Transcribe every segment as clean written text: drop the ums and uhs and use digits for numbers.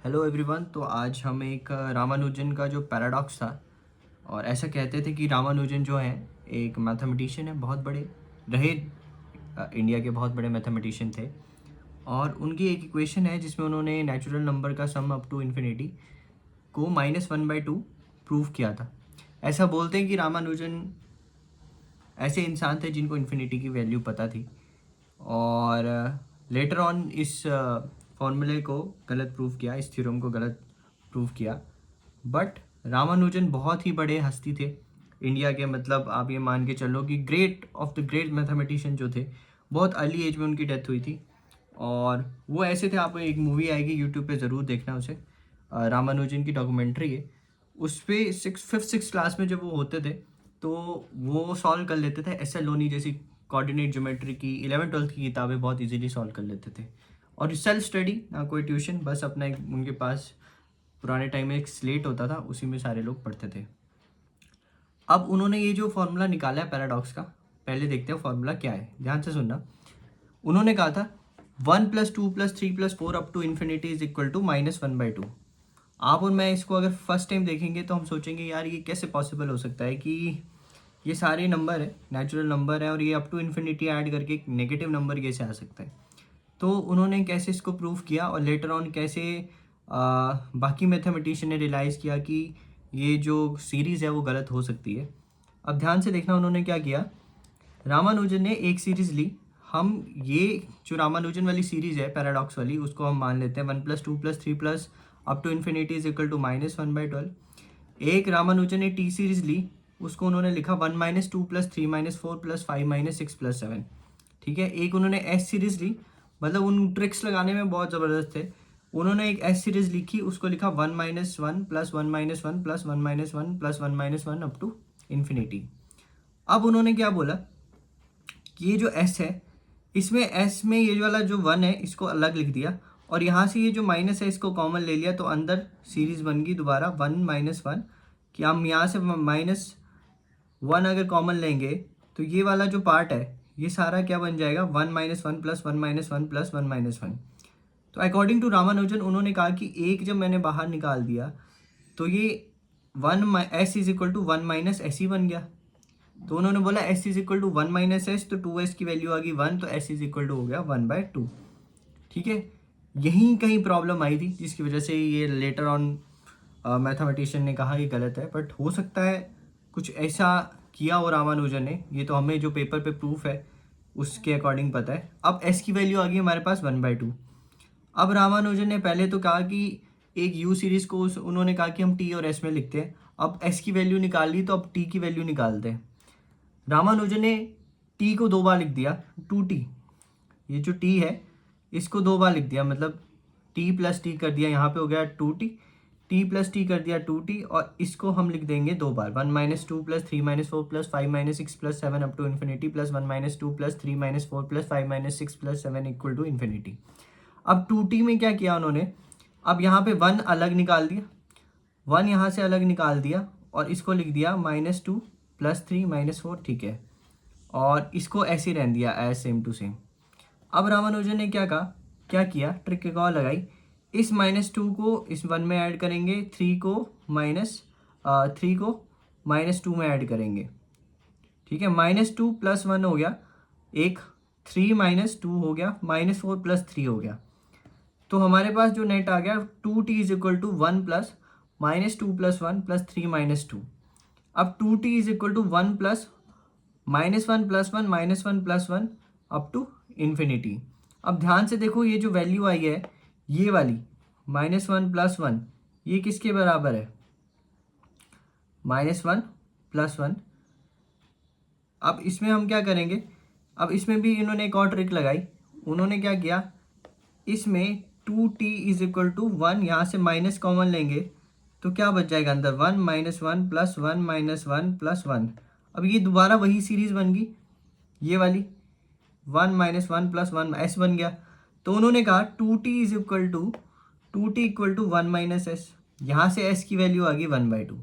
Hello everyone. तो आज हम एक रामानुजन का जो पैराडॉक्स था, और ऐसा कहते थे कि रामानुजन जो है एक मैथमेटिशियन है, बहुत बड़े रहे, इंडिया के बहुत बड़े मैथमेटिशियन थे। और उनकी एक इक्वेशन है जिसमें उन्होंने नेचुरल नंबर का सम अप टू इन्फिनिटी को -1/2 प्रूव किया था। ऐसा बोलते हैं कि रामानुजन ऐसे इंसान थे जिनको इन्फिनिटी की वैल्यू पता थी, और लेटर ऑन इस फॉर्मूले को गलत प्रूव किया, इस थ्योरम को गलत प्रूव किया। बट रामानुजन बहुत ही बड़े हस्ती थे इंडिया के, मतलब आप ये मान के चलो कि great of the great mathematician जो थे। बहुत अर्ली एज में उनकी डेथ हुई थी, और वो ऐसे थे, आपको एक मूवी आएगी यूट्यूब पे ज़रूर देखना उसे, रामानुजन की डॉक्यूमेंट्री है। उस पर फिफ्थ सिक्स क्लास में जब वो होते थे तो वो सॉल्व कर लेते थे एस एल लोनी जैसी कोऑर्डिनेट ज्योमेट्री की 11th-12th की किताबें बहुत इजीली सॉल्व कर लेते थे। और सेल्फ स्टडी, ना कोई ट्यूशन, बस अपना एक उनके पास पुराने टाइम में एक स्लेट होता था, उसी में सारे लोग पढ़ते थे। अब उन्होंने ये जो फॉर्मूला निकाला है पैराडॉक्स का, पहले देखते हैं फॉर्मूला क्या है, ध्यान से सुनना। उन्होंने कहा था 1+2+3+4 up to infinity is equal to -1/2। आप और मैं इसको अगर फर्स्ट टाइम देखेंगे तो हम सोचेंगे यार ये कैसे पॉसिबल हो सकता है कि ये सारे नंबर है, नेचुरल नंबर है, और ये अप टू इन्फिनिटी ऐड करके एक नेगेटिव नंबर कैसे आ सकता है। तो उन्होंने कैसे इसको प्रूव किया, और लेटर ऑन कैसे बाकी मैथमेटिशियन ने रियलाइज़ किया कि ये जो सीरीज़ है वो गलत हो सकती है। अब ध्यान से देखना, उन्होंने क्या किया, रामानुजन ने एक सीरीज़ ली। हम ये जो रामानुजन वाली सीरीज़ है पैराडॉक्स वाली, उसको हम मान लेते हैं 1+2+3+ up to infinity is equal to -1/12। एक रामानुजन ने टी सीरीज़ ली, उसको उन्होंने लिखा 1-2+3-4+5-6+7। ठीक है। एक उन्होंने एस सीरीज़ ली, मतलब उन ट्रिक्स लगाने में बहुत ज़बरदस्त थे। उन्होंने एक एस सीरीज़ लिखी, उसको लिखा 1-1+1+1-1+1+1+1 अप टू इन्फिनिटी। अब उन्होंने क्या बोला कि ये जो एस है, इसमें एस में ये वाला जो 1 है इसको अलग लिख दिया, और यहाँ से ये जो माइनस है इसको कॉमन ले लिया, तो अंदर सीरीज़ बन गई दोबारा 1-1, कि हम यहाँ से -1 अगर कॉमन लेंगे तो ये वाला जो पार्ट है ये सारा क्या बन जाएगा, 1-1+1-1+1+1। तो अकॉर्डिंग टू रामानुजन उन्होंने कहा कि एक जब मैंने बाहर निकाल दिया तो ये s is equal to 1-s ही बन गया। तो उन्होंने बोला S is equal to 1-s, तो 2s की वैल्यू आ गई 1, तो एस इज इक्वल टू हो गया 1/2। ठीक है। यहीं कहीं प्रॉब्लम आई थी जिसकी वजह से ये लेटर ऑन मैथमेटिशियन ने कहा ये गलत है, बट हो सकता है कुछ ऐसा किया हो रामानुजन ने, ये तो हमें जो पेपर पे प्रूफ है उसके अकॉर्डिंग पता है। अब एस की वैल्यू आ गई हमारे पास 1/2। अब रामानुजन ने पहले तो कहा कि एक यू सीरीज़ को उन्होंने कहा कि हम टी और एस में लिखते हैं। अब एस की वैल्यू निकाल ली, तो अब टी की वैल्यू निकालते हैं। रामानुजन ने टी को 2 बार लिख दिया, 2t। ये जो टी है इसको 2 बार लिख दिया, मतलब टी प्लस टी कर दिया, यहाँ पे हो गया 2t, टी प्लस टी कर दिया 2t, और इसको हम लिख देंगे 2 बार, 1-2+3-4+5-6+7 up to infinity plus 1-2+3-4+5-6+7 equal to infinity. अब 2t में क्या किया उन्होंने, अब यहाँ पे 1 अलग निकाल दिया, 1 यहाँ से अलग निकाल दिया, और इसको लिख दिया -2+3-4। ठीक है। और इसको ऐसे रहने दिया एज सेम टू सेम। अब रामानुजन ने क्या कहा, क्या किया, ट्रिक एक और लगाई, इस -2 को इस 1 में ऐड करेंगे, 3 को -2 में ऐड करेंगे। ठीक है। -2 + 1 हो गया एक, 3 - 2 हो गया, -4 + 3 हो गया। तो हमारे पास जो नेट आ गया 2t इज इक्वल टू 1 + -2 + 1 + 3 - 2। अब 2t is equal to 1 + -1 + 1 -1 + 1 up to infinity. अब ध्यान से देखो, ये जो वैल्यू आई है ये वाली -1 + 1, ये किसके बराबर है, -1 + 1। अब इसमें हम क्या करेंगे, अब इसमें भी इन्होंने एक और ट्रिक लगाई। उन्होंने क्या किया, इसमें 2t इज इक्वल टू 1, यहाँ से माइनस कॉमन लेंगे तो क्या बच जाएगा अंदर, 1 - 1 + 1 - 1 + 1। अब ये दोबारा वही सीरीज बन गई, ये वाली 1 - 1 + 1 s बन गया। तो उन्होंने कहा 2t इक्वल टू 1 - s, यहाँ से s की वैल्यू आ गई 1/2।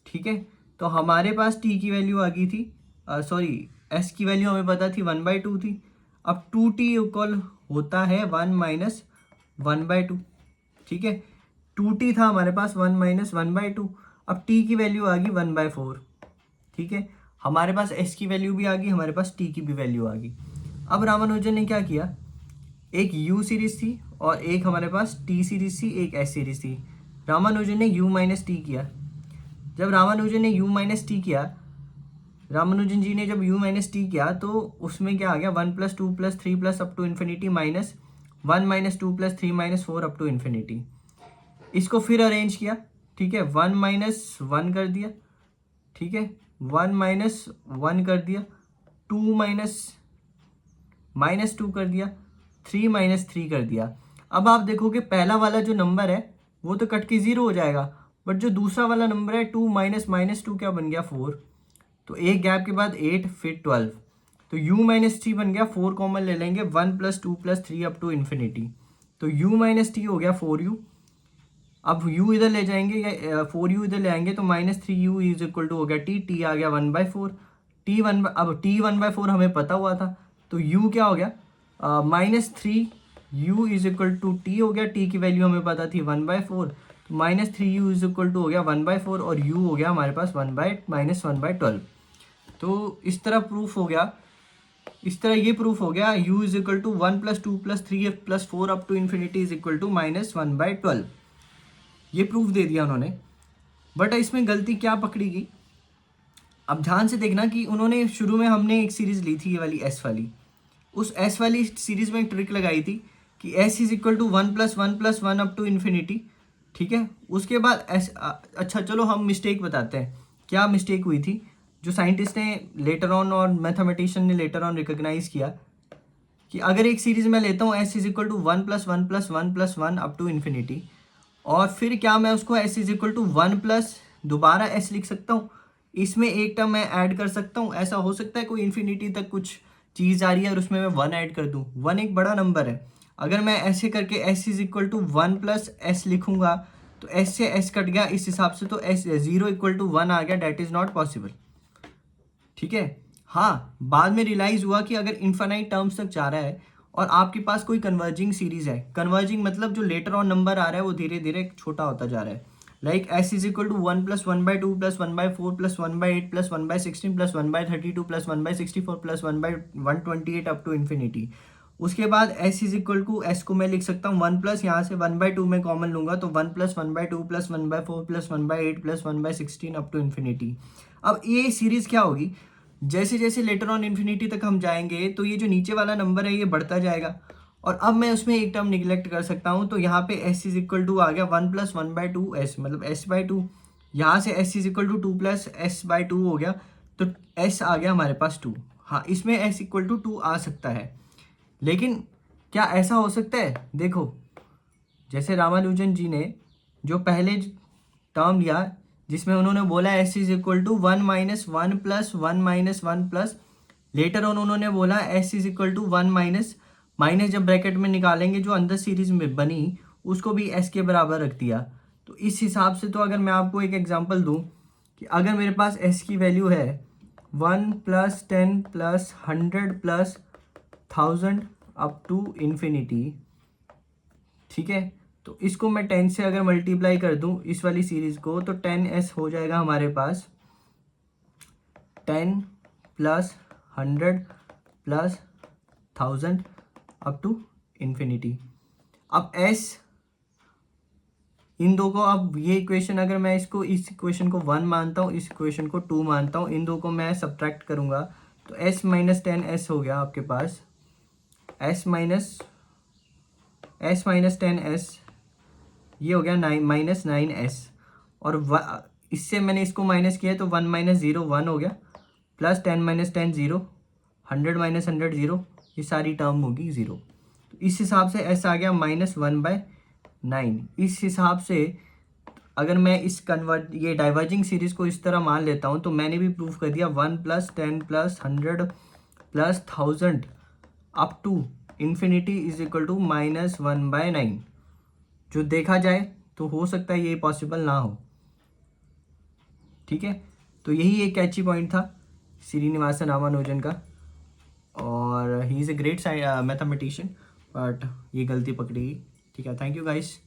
ठीक है। तो हमारे पास t की वैल्यू आ गई थी, सॉरी s की वैल्यू हमें पता थी 1/2 थी। अब 2t इक्वल होता है 1 - 1/2। ठीक है। 2t था हमारे पास 1 माइनस 1/2। अब t की वैल्यू आ गई 1/4। ठीक है, हमारे पास s की वैल्यू भी आ गई, हमारे पास t की भी वैल्यू आ गई। अब रामानुजन ने क्या किया, एक u सीरीज थी और एक हमारे पास t सीरीज थी, एक s सीरीज थी। रामानुजन ने u माइनस टी किया। जब रामानुजन ने u माइनस टी किया, रामानुजन जी ने जब u माइनस टी किया तो उसमें क्या आ गया, 1 + 2 + 3 + up to infinity minus 1 - 2 + 3 - 4 up to infinity. इसको फिर अरेंज किया। ठीक है, 1 - 1 कर दिया। ठीक है, 1 - 1 कर दिया, 2 - 2 कर दिया, 3 - 3 कर दिया। अब आप देखोगे पहला वाला जो नंबर है वो तो कट के 0 हो जाएगा, बट जो दूसरा वाला नंबर है 2 - 2 क्या बन गया, 4। तो एक गैप के बाद 8 फिर 12। तो u माइनस टी बन गया, 4 कॉमन ले लेंगे, 1 + 2 + 3 अप टू इन्फिनिटी। तो u माइनस टी हो गया 4u। अब u इधर ले जाएंगे या 4u इधर ले आएंगे तो -3u इज इक्वल टू हो गया t आ गया 1/4। अब t 1/4 हमें पता हुआ था, तो u क्या हो गया, -3u is equal to t हो गया। t की वैल्यू हमें पता थी 1/4, तो -3u इज इक्वल टू हो गया 1/4 और u हो गया हमारे पास -1/12। तो इस तरह प्रूफ हो गया, इस तरह ये प्रूफ हो गया u is equal to 1 + 2 + 3 + 4 up to infinity is equal to -1/12। ये प्रूफ दे दिया उन्होंने। बट इसमें गलती क्या पकड़ी गई, अब ध्यान से देखना कि उन्होंने शुरू में हमने एक सीरीज ली थी, ये वाली एस वाली। उस एस वाली सीरीज में एक ट्रिक लगाई थी कि s is equal to 1 + 1 + 1 up to infinity. ठीक है, उसके बाद एस, अच्छा चलो हम मिस्टेक बताते हैं, क्या मिस्टेक हुई थी जो साइंटिस्ट ने लेटर ऑन और मैथमेटिशियन ने लेटर ऑन रिकॉग्नाइज किया कि अगर एक सीरीज में लेता हूँ s is equal to 1 + 1 + 1 + 1 up to infinity, और फिर क्या मैं उसको s is equal to 1 plus दोबारा एस लिख सकता हूँ, इसमें एक टर्म मैं ऐड कर सकता हूँ। ऐसा हो सकता है कोई इन्फिनिटी तक कुछ चीज़ आ रही है और उसमें मैं 1 ऐड कर दूँ, 1 एक बड़ा नंबर है। अगर मैं ऐसे करके s is equal to 1 + s लिखूंगा तो एस से एस कट गया, इस हिसाब से तो एस 0 इक्वल टू 1 आ गया, डैट इज़ नॉट पॉसिबल। ठीक है, हाँ बाद में रियलाइज हुआ कि अगर इन्फानाइट टर्म्स तक जा रहा है और आपके पास कोई कन्वर्जिंग सीरीज है, कन्वर्जिंग मतलब जो लेटर ऑन नंबर आ रहा है वो धीरे धीरे छोटा होता जा रहा है, like s is equal to 1 + 1/2 + 1/4 + 1/8 + 1/16 + 1/32 + 1/64 + 1/128 up to infinity. उसके बाद s is equal to s को मैं लिख सकता हूँ 1 प्लस, यहाँ से 1/2 में कॉमन लूंगा तो 1 + 1/2 + 1/4 + 1/8 + 1/16 अप टू इन्फिनिटी। अब ये सीरीज क्या होगी, जैसे जैसे लेटर ऑन इन्फिनिटी तक हम जाएंगे तो ये जो नीचे वाला नंबर है ये बढ़ता जाएगा, और अब मैं उसमें एक टर्म निगलेक्ट कर सकता हूँ। तो यहाँ पे s इज इक्वल टू आ गया 1 + 1/2 s, मतलब s/2। यहाँ से s is equal to 2 + s/2 हो गया, तो s आ गया हमारे पास 2। हाँ, इसमें s इक्वल टू 2 आ सकता है, लेकिन क्या ऐसा हो सकता है, देखो जैसे रामानुजन जी ने जो पहले टर्म लिया जिसमें उन्होंने बोला s is equal to 1 - 1 + 1 - 1 plus, later on उन्होंने बोला s is equal to 1 minus, minus जब ब्रैकेट में निकालेंगे जो अंदर सीरीज में बनी उसको भी s के बराबर रख दिया। तो इस हिसाब से तो अगर मैं आपको एक एग्जांपल दूं कि अगर मेरे पास s की वैल्यू है 1 + 10 + 100 + 1000 अप टू इन्फिनिटी, ठीक है, तो इसको मैं 10 से अगर मल्टीप्लाई कर दूं इस वाली सीरीज को तो 10s हो जाएगा हमारे पास 10 + 100 + 1000 अप टू इन्फिनिटी। अब s, इन दो को, अब ये इक्वेशन अगर मैं इसको, इस इक्वेशन को 1 मानता हूँ, इस इक्वेशन को 2 मानता हूँ, इन दो को मैं सब्ट्रैक्ट करूँगा तो s - 10s हो गया आपके पास, s - 10s, ये हो गया -9s, और इससे मैंने इसको माइनस किया तो 1 - 0 1 हो गया, प्लस 10 - 10 0, 100 - 100 0, ये सारी टर्म होगी 0। तो इस हिसाब से s आ गया -1/9। इस हिसाब से अगर मैं इस ये डाइवर्जिंग सीरीज को इस तरह मान लेता हूँ तो मैंने भी प्रूफ कर दिया 1 + 10 + 100 + 1000 up to infinity is equal to -1/9। जो देखा जाए तो हो सकता है ये पॉसिबल ना हो। ठीक है, तो यही एक कैची पॉइंट था श्रीनिवासन रामानुजन का, और he is a great mathematician, but ये गलती पकड़ी गई। ठीक है, थैंक यू गाइस।